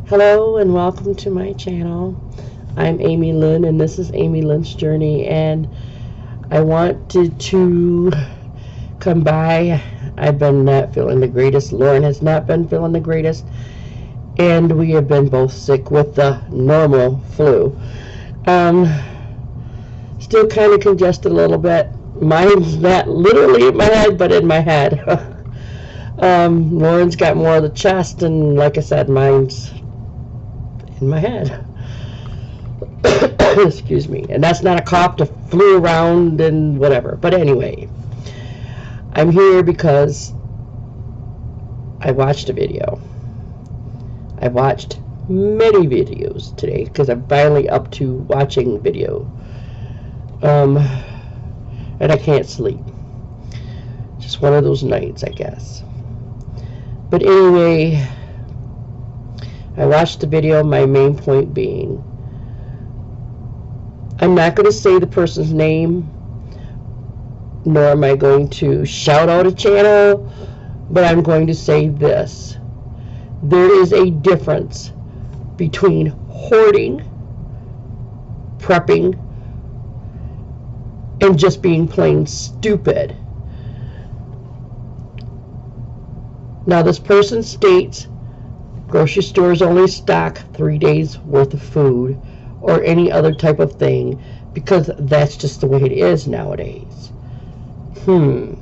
Hello and welcome to my channel. I'm Amy Lynn and this is Amy Lynn's Journey, and I wanted to come by. I've been not feeling the greatest. Lauren has not been feeling the greatest, and we have been both sick with the normal flu. Still kind of congested a little bit. Mine's not literally in my head, but in my head. Lauren's got more of the chest, and like I said, mine's in my head. Excuse me. And that's not a cough to flew around and whatever. But anyway, I'm here because I watched a video. I watched many videos today because I'm finally up to watching video. And I can't sleep. Just one of those nights, I guess. But anyway, I watched the video, my main point being, I'm not going to say the person's name, nor am I going to shout out a channel, but I'm going to say this. There is a difference between hoarding, prepping, and just being plain stupid. Now, this person states grocery stores only stock 3 days worth of food or any other type of thing because that's just the way it is nowadays. And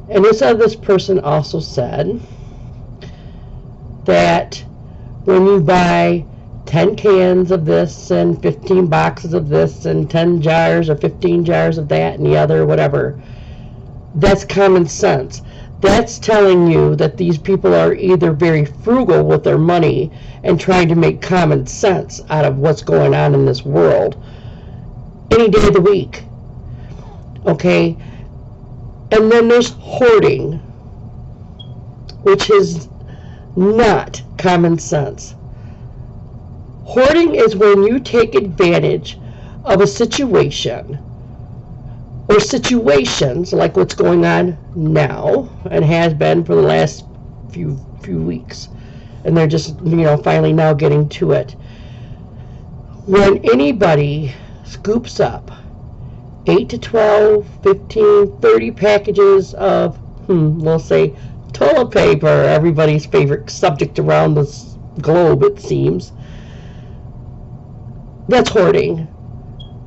this person also said that when you buy 10 cans of this and 15 boxes of this and 10 jars or 15 jars of that and the other, whatever, that's common sense. That's telling you that these people are either very frugal with their money and trying to make common sense out of what's going on in this world any day of the week. Okay? And then there's hoarding, which is not common sense. Hoarding is when you take advantage of a situation or situations like what's going on now and has been for the last few weeks, and they're just finally now getting to it. When anybody scoops up 8 to 12, 15, 30 packages of we'll say toilet paper, everybody's favorite subject around this globe, it seems, that's hoarding.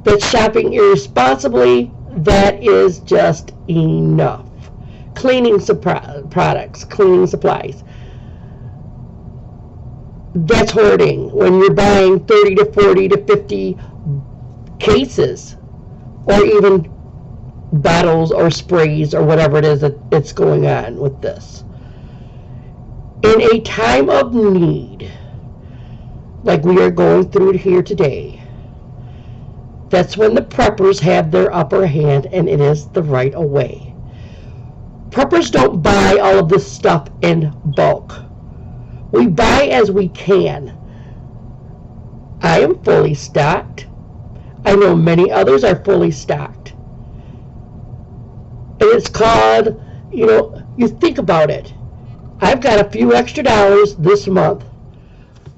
That's shopping irresponsibly. That is just enough. Cleaning products, cleaning supplies. That's hoarding. When you're buying 30 to 40 to 50 cases or even bottles or sprays or whatever it is that's going on with this. In a time of need, like we are going through here today, that's when the preppers have their upper hand, and it is the right of way. Preppers don't buy all of this stuff in bulk. We buy as we can. I am fully stocked. I know many others are fully stocked. And it's called, you think about it. I've got a few extra dollars this month.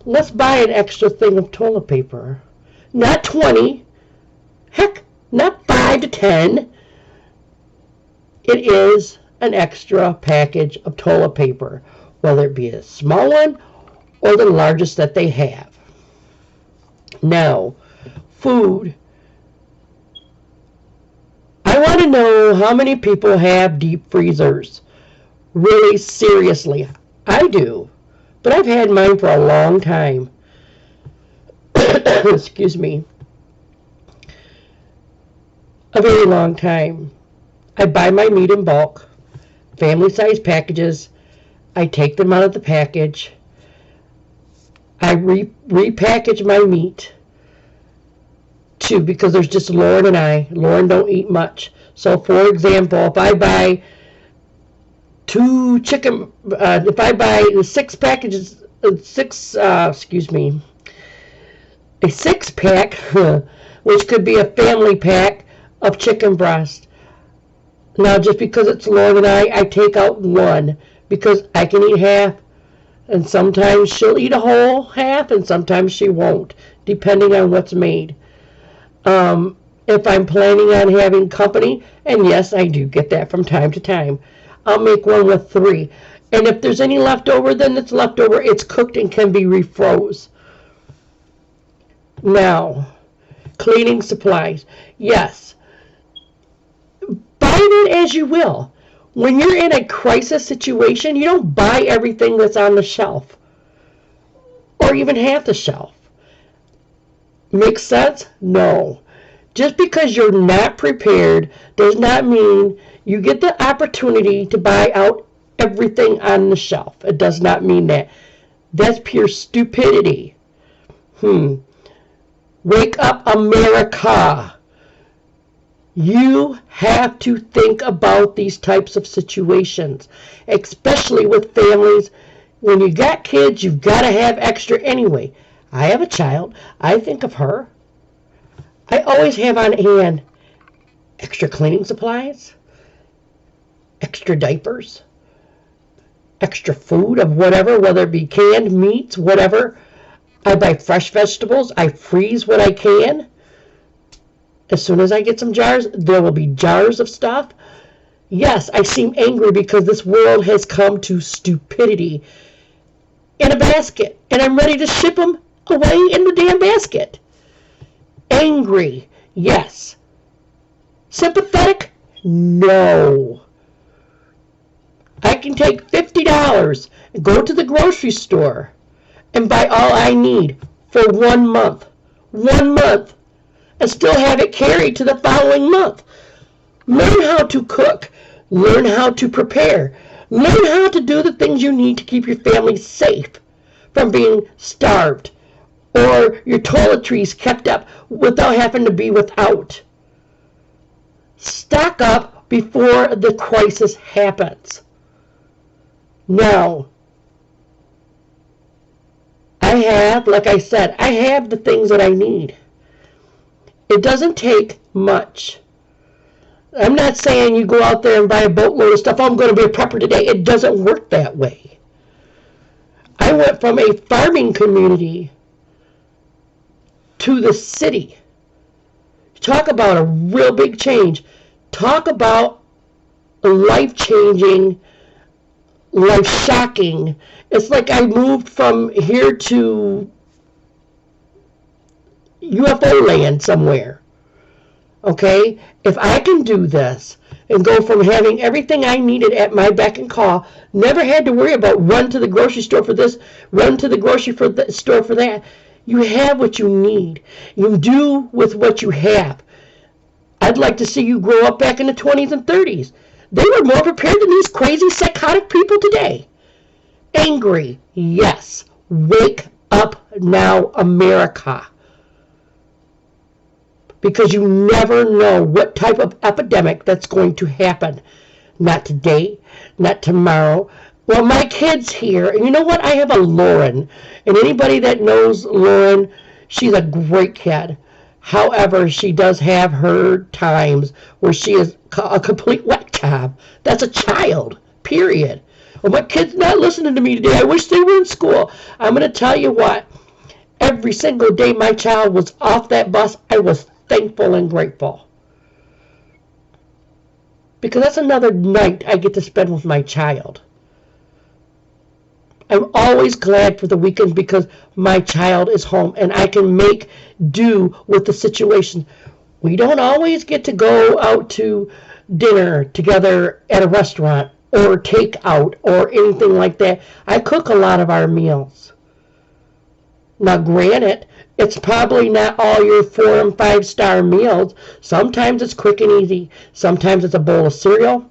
Let's buy an extra thing of toilet paper. Not 20. Heck, not 5 to 10. It is an extra package of toilet paper, whether it be a small one or the largest that they have. Now, food. I want to know how many people have deep freezers. Really, seriously. I do. But I've had mine for a long time. Excuse me. A very long time. I buy my meat in bulk, family-size packages. I take them out of the package. I repackage my meat too, because there's just Lauren and I. Lauren don't eat much. So, for example, if I buy if I buy a 6-pack, which could be a family pack of chicken breast. Now, just because it's Lauren and I take out one because I can eat half And sometimes she'll eat a whole half and sometimes she won't, depending on what's made. If I'm planning on having company, and yes, I do get that from time to time, I'll make one with 3. And if there's any left over, then it's left over. It's cooked and can be refroze. Now, cleaning supplies. Yes. Buy it as you will. When you're in a crisis situation, you don't buy everything that's on the shelf. Or even half the shelf. Makes sense? No. Just because you're not prepared does not mean you get the opportunity to buy out everything on the shelf. It does not mean that. That's pure stupidity. Wake up, America. You have to think about these types of situations, especially with families. When you got kids, you've got to have extra anyway. I have a child. I think of her. I always have on hand extra cleaning supplies, extra diapers, extra food of whatever, whether it be canned meats, whatever. I buy fresh vegetables. I freeze what I can. As soon as I get some jars, there will be jars of stuff. Yes, I seem angry because this world has come to stupidity in a basket, and I'm ready to ship them away in the damn basket. Angry, yes. Sympathetic, no. I can take $50 and go to the grocery store and buy all I need for 1 month. 1 month. And still have it carried to the following month. Learn how to cook. Learn how to prepare. Learn how to do the things you need to keep your family safe from being starved or your toiletries kept up without having to be without. Stock up before the crisis happens. Now, like I said, I have the things that I need. It doesn't take much. I'm not saying you go out there and buy a boatload of stuff. I'm going to be a prepper today. It doesn't work that way. I went from a farming community to the city. Talk about a real big change. Talk about life-changing, life-shocking. It's like I moved from here to UFO land somewhere. Okay? If I can do this and go from having everything I needed at my beck and call, never had to worry about run to the grocery store for this, run to the grocery store for that. You have what you need. You do with what you have. I'd like to see you grow up back in the 20s and 30s. They were more prepared than these crazy psychotic people today. Angry, yes. Wake up now, America. Because you never know what type of epidemic that's going to happen. Not today, not tomorrow. Well, my kid's here, and you know what? I have a Lauren, and anybody that knows Lauren, she's a great kid. However, she does have her times where she is a complete wet job. That's a child, period. Well, my kid's not listening to me today. I wish they were in school. I'm going to tell you what. Every single day my child was off that bus, I was thankful and grateful. Because that's another night I get to spend with my child. I'm always glad for the weekends because my child is home and I can make do with the situation. We don't always get to go out to dinner together at a restaurant or take out or anything like that. I cook a lot of our meals. Now, granted, it's probably not all your 4- and 5-star meals. Sometimes it's quick and easy. Sometimes it's a bowl of cereal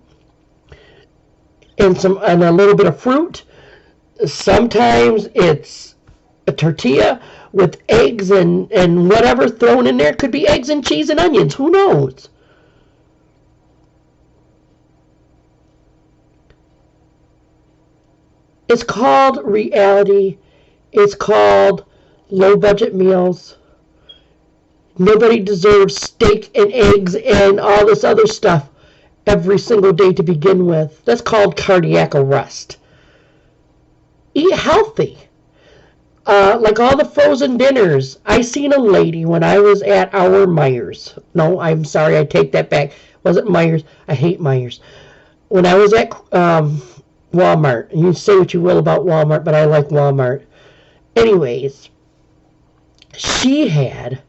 and a little bit of fruit. Sometimes it's a tortilla with eggs and whatever thrown in there. It could be eggs and cheese and onions. Who knows? It's called reality. It's called low-budget meals. Nobody deserves steak and eggs and all this other stuff every single day to begin with. That's called cardiac arrest. Eat eat healthy. Like all the frozen dinners. I seen a lady when I was at our Myers. No, I'm sorry, I take that back. Was it Myers? I hate Myers. When I was at Walmart, and you say what you will about Walmart, but I like Walmart. Anyways, she had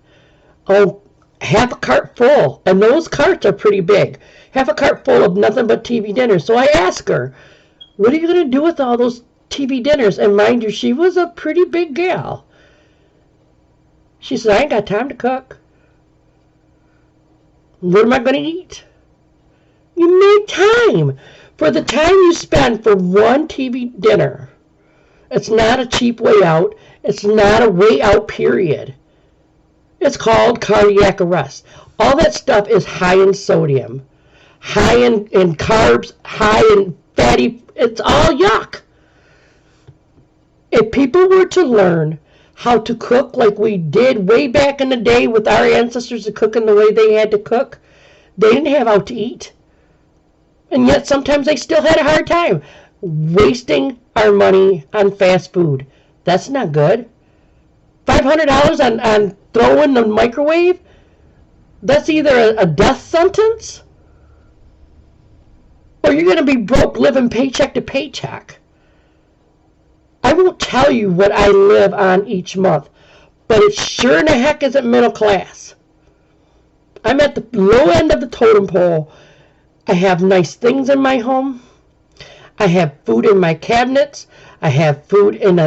half a cart full, and those carts are pretty big. Half a cart full of nothing but TV dinners. So I asked her, what are you going to do with all those TV dinners? And mind you, she was a pretty big gal. She said, I ain't got time to cook. What am I going to eat? You need time. For the time you spend for one TV dinner, it's not a cheap way out. It's not a way out, period. It's called cardiac arrest. All that stuff is high in sodium, high in carbs, high in fatty. It's all yuck. If people were to learn how to cook like we did way back in the day with our ancestors cooking the way they had to cook, they didn't have out to eat. And yet sometimes they still had a hard time wasting our money on fast food. That's not good. $500 on throw in the microwave? That's either a death sentence or you're going to be broke living paycheck to paycheck. I won't tell you what I live on each month, but it sure in the heck isn't middle class. I'm at the low end of the totem pole. I have nice things in my home. I have food in my cabinets. I have food on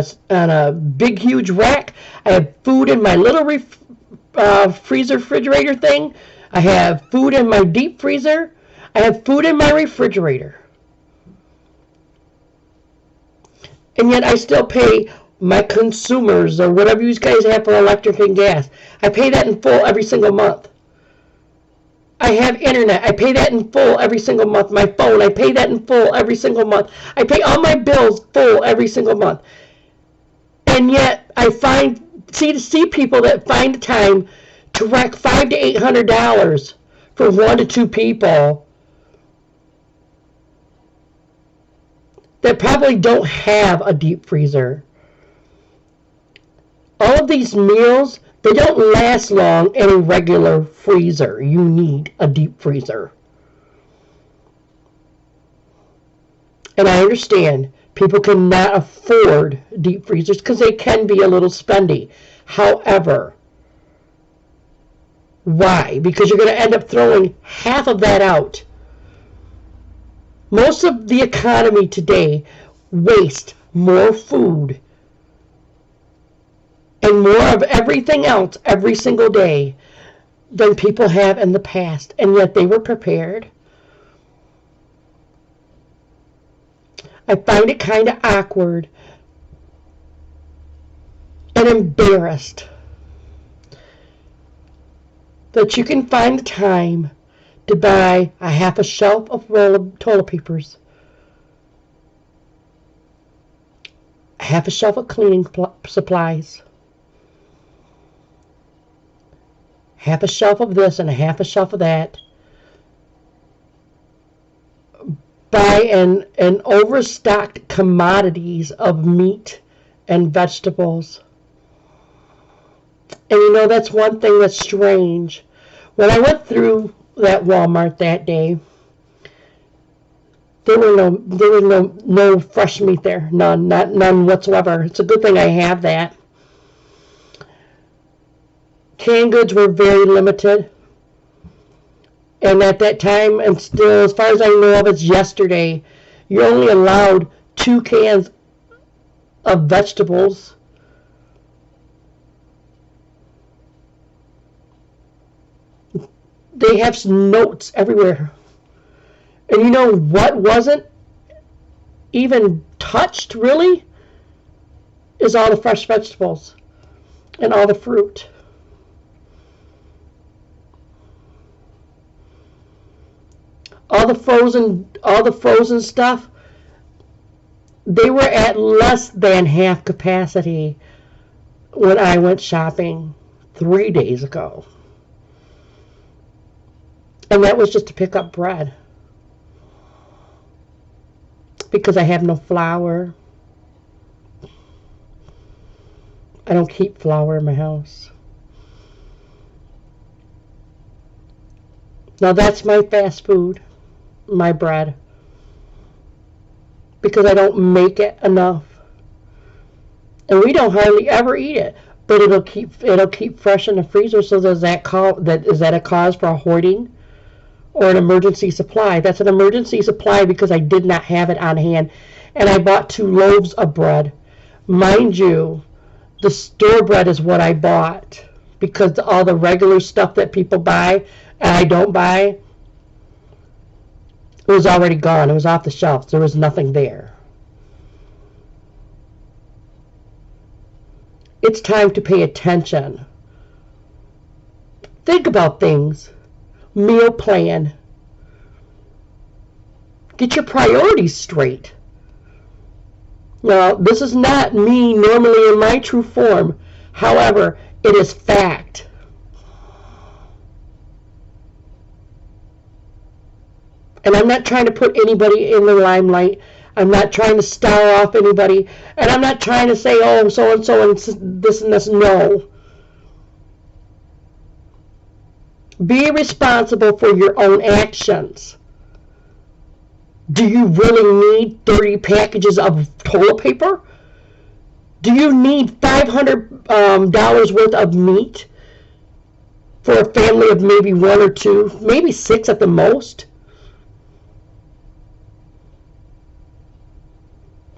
a big, huge rack. I have food in my little refrigerator thing. I have food in my deep freezer. I have food in my refrigerator. And yet I still pay my consumers or whatever you guys have for electric and gas. I pay that in full every single month. I have internet. I pay that in full every single month. My phone, I pay that in full every single month. I pay all my bills full every single month. And yet I see people that find the time to wreck $500 to $800 for 1 to 2 people that probably don't have a deep freezer. All of these meals, they don't last long in a regular freezer. You need a deep freezer. And I understand people cannot afford deep freezers because they can be a little spendy. However, why? Because you're going to end up throwing half of that out. Most of the economy today wastes more food and more of everything else every single day than people have in the past, and yet they were prepared. I find it kind of awkward and embarrassed that you can find the time to buy a half a shelf of roll of toilet papers, a half a shelf of cleaning supplies, half a shelf of this and a half a shelf of that, buy an overstocked commodities of meat and vegetables. And you know, that's one thing that's strange. When I went through that Walmart that day, there were no fresh meat there. None whatsoever. It's a good thing I have that. Canned goods were very limited. And at that time, and still, as far as I know of, it's yesterday, you're only allowed 2 cans of vegetables. They have notes everywhere. And you know what wasn't even touched, really? Is all the fresh vegetables and all the fruit. All the frozen stuff, they were at less than half capacity when I went shopping 3 days ago. And that was just to pick up bread. Because I have no flour I don't keep flour in my house. Now that's my fast food, my bread, because I don't make it enough. And we don't hardly ever eat it, but it'll keep fresh in the freezer. So is that a cause for a hoarding or an emergency supply? That's an emergency supply because I did not have it on hand, and I bought 2 loaves of bread. Mind you, the store bread is what I bought because all the regular stuff that people buy and I don't buy, it was already gone. It was off the shelves. There was nothing there. It's time to pay attention. Think about things. Meal plan. Get your priorities straight. Now, this is not me normally in my true form. However, it is fact. And I'm not trying to put anybody in the limelight. I'm not trying to star off anybody. And I'm not trying to say, oh, so-and-so and this and this. No. Be responsible for your own actions. Do you really need 30 packages of toilet paper? Do you need $500 worth of meat for a family of maybe 1 or 2, maybe 6 at the most?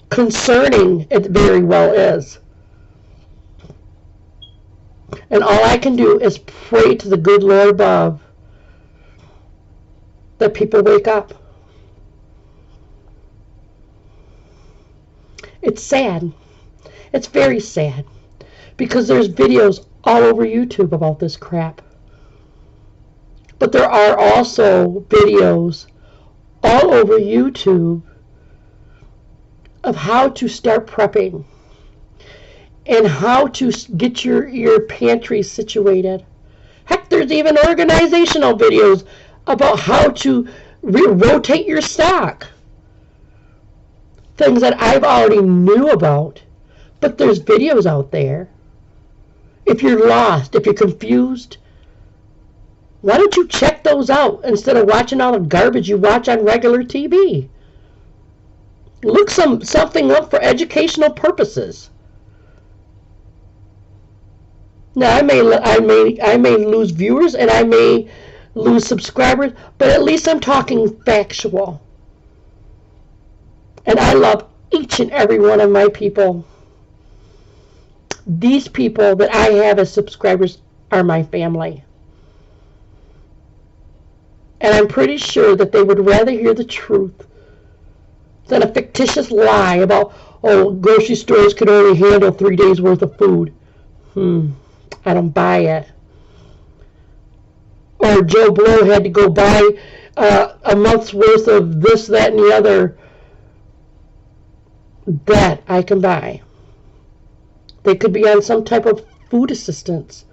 Concerning it very well is. And all I can do is pray to the good Lord above that people wake up. It's sad. It's very sad. Because there's videos all over YouTube about this crap. But there are also videos all over YouTube of how to start prepping and how to get your pantry situated. Heck, there's even organizational videos about how to rotate your stock. Things that I've already knew about, but there's videos out there. If you're lost, if you're confused, why don't you check those out instead of watching all the garbage you watch on regular TV? Look something up for educational purposes. Now I may lose viewers and I may lose subscribers, but at least I'm talking factual. And I love each and every one of my people. These people that I have as subscribers are my family. And I'm pretty sure that they would rather hear the truth than a fictitious lie about, oh, grocery stores could only handle 3 days worth of food. I don't buy it. Or Joe Blow had to go buy a month's worth of this, that, and the other. That I can buy. They could be on some type of food assistance.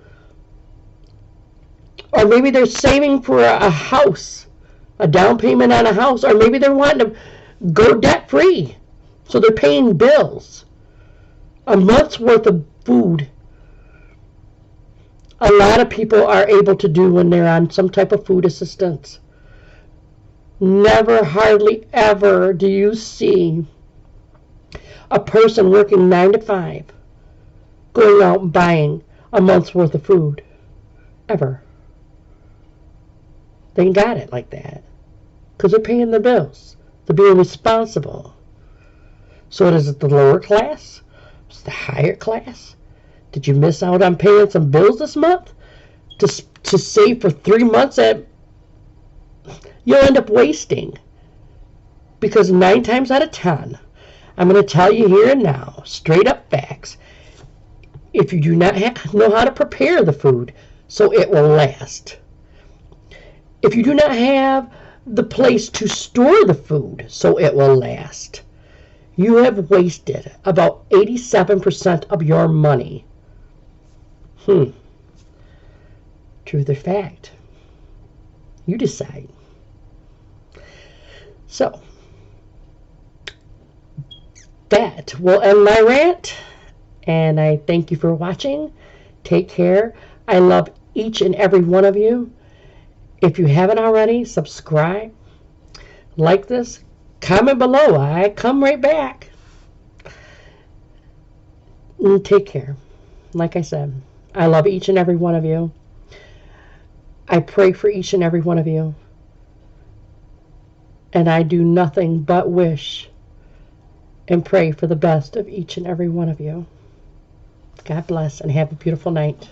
Or maybe they're saving for a house, a down payment on a house, or maybe they're wanting to go debt free, so they're paying bills. A month's worth of food. A lot of people are able to do when they're on some type of food assistance. Never, hardly ever do you see a person working 9 to 5 going out and buying a month's worth of food. Ever. They ain't got it like that. Because they're paying their bills. They're being responsible. So is it the lower class? Is it the higher class? Did you miss out on paying some bills this month? To save for 3 months that you'll end up wasting. Because 9 times out of 10, I'm going to tell you here and now, straight up facts, if you do not know how to prepare the food so it will last, if you do not have the place to store the food so it will last, you have wasted about 87% of your money. Truth or fact? You decide. So, that will end my rant, And I thank you for watching. Take care. I love each and every one of you. If you haven't already, subscribe, like this, comment below. I come right back. And take care. Like I said, I love each and every one of you. I pray for each and every one of you. And I do nothing but wish and pray for the best of each and every one of you. God bless and have a beautiful night.